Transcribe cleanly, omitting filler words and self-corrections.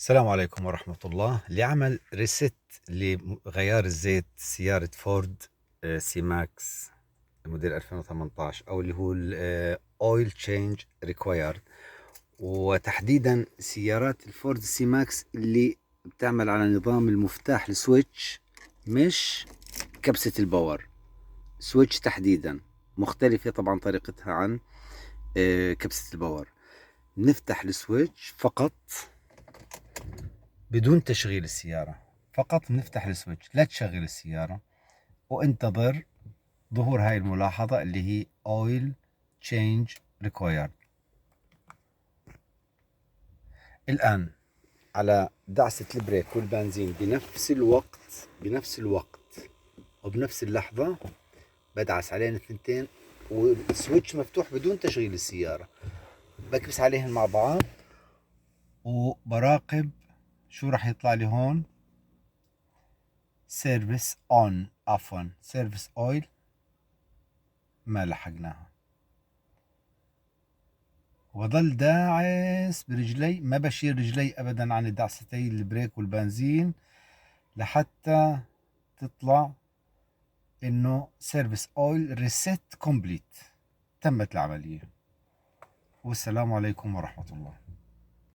السلام عليكم ورحمة الله. لعمل ريست لغيار الزيت سيارة فورد سي ماكس موديل 2018 أو اللي هو الأويل تشينج ريكوايرد، وتحديدا سيارات الفورد سي ماكس اللي بتعمل على نظام المفتاح السويتش، مش كبسة الباور. سويتش تحديدا مختلفة طبعا طريقتها عن كبسة الباور. نفتح السويتش فقط بدون تشغيل السيارة، فقط نفتح السويتش، لا تشغل السيارة، وانتظر ظهور هاي الملاحظة اللي هي Oil Change Required. الآن على دعسة البريك والبنزين بنفس الوقت وبنفس اللحظة بدعس عليهم الثنتين والسويتش مفتوح بدون تشغيل السيارة، بكبس عليهم مع بعض وبراقب شو راح يطلع لي هون. سيرفيس اون، عفوا سيرفيس اويل ما لحقناها، وظل داعس برجلي، ما بشيل رجلي ابدا عن دعستي البريك والبنزين لحتى تطلع انه سيرفيس اويل ريست كومبليت، تمت العملية. والسلام عليكم ورحمة الله.